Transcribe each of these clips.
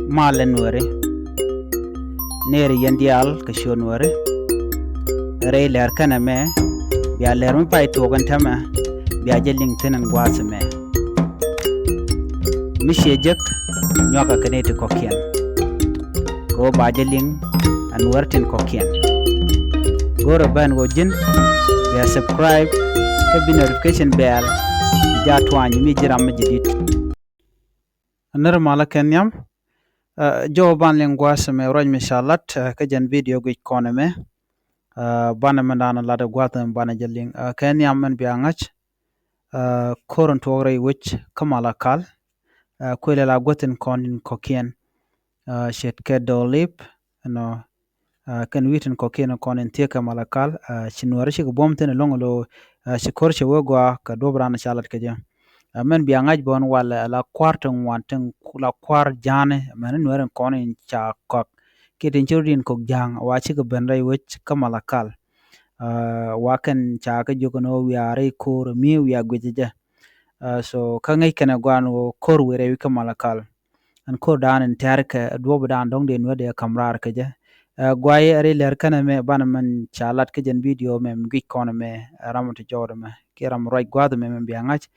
malen wari neri yandial kashon wari rey ler kana me biya ler mi pai togan tama biya jeling tenen gwasa me mi shejek nyoka kanete kokien go ba jeling an wartin kokien goro ban go jin biya subscribe ka bi notification bell ja twani mi jiram jidit anar mala kenyam jo ban lengwas me roj mishalat ka jan video gui kone me bana mandana lada gwatan bana jeling kenyam man biangach koron tore which kamala kal kwele la gwatin konin kokien shet ke dolip no kan witin kokien konin tie kamala kal chinwar shi bomten longolo shi korche wogwa ka dobrana shalat ke jam men biangaj bon wala la kwartung wantung la kwar jane men nweren konin cha kok kitin churdin kok jang wachi ko benrai wich kamala kal waken cha ka jogono wiare kor mi wiya gwejeje so ka ngai kana gwan wo kor were wi kamala kal an kor dan en terke dwob dan dong den wede kamrar ke je gwaye are ler kana me ban man chalat ke jen video me gwi kono me ramoto jawdo me kiram roj gwado me biangaj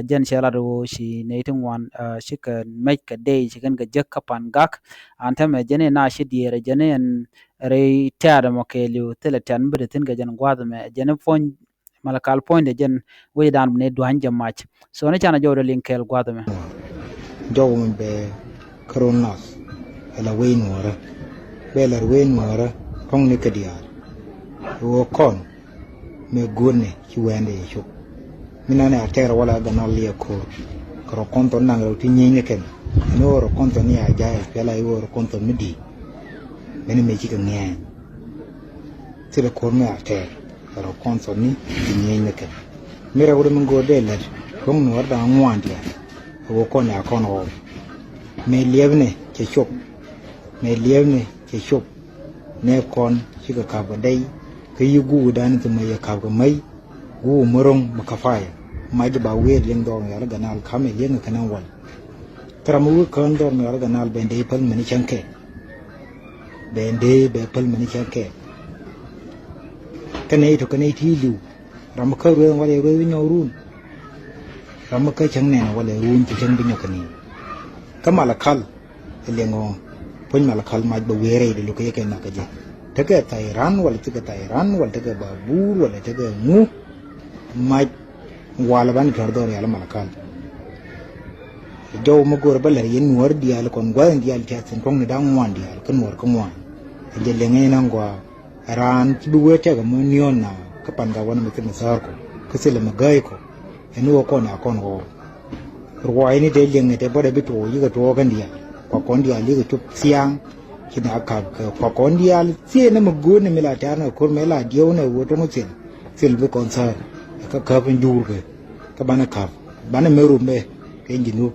jen shelado shi netin wan shika make a day shikan ga jakka pangak antame jene na shi diere jene en re tada mokelu teletan bedetin ga jen gwado me jene fon malakal point jen we dan ne duan jamach so ne chana jawdo linkel gwado me jow men be kronos ela wein wora belar wein wora kong ne kadiar wo kon me gone ci wende ci minane atera wala ganal liya ko kro konto nangro ti nyine ken no ro konto ni aja pela yo ro konto midi bene me ci ngene ti le ko me atera ro konto ni ti nyine ken mira wure mun go de la kong no da ngwandi wo ko nya kono me lievne ci chop me lievne ci chop ne kon ci ka ba dai kai gu dan ta mai ka ga mai gu murong makafaya mai da ba we len do ya ga nal kame len ka nan wal tramu kan do ya ga nal bende pal mani chanke bende be pal mani chanke kanai to kanai ti lu ram ka ru wale ru nyo run ram ka chang ne wale run ti chang bi nyo kani kamala kal lengo pon mala kal mai ba we re de lu ka yake na ka je taga Thailand wala taga Thailand wala taga babur wala taga mu mai wala ban tardor yala malakal jow mo gor balar yen wor dial kon gwan dial tatsen kong ni dang wan dial kon wor kon wan je le ngai nan gwa ran bu wete ga mo nion na ka panga wana metin sar ko ka sele magai ko enu ko na kon ho ruwai ni de lenge de bode bitu yi ga to kan dial ko kon dial li ga tup siang kina aka ko kon dial sie na magun ne mila ta na ko mela dio ne wo to no sen silbe kon sa ka bin jur ke ka bana ka bana meru me ke jinu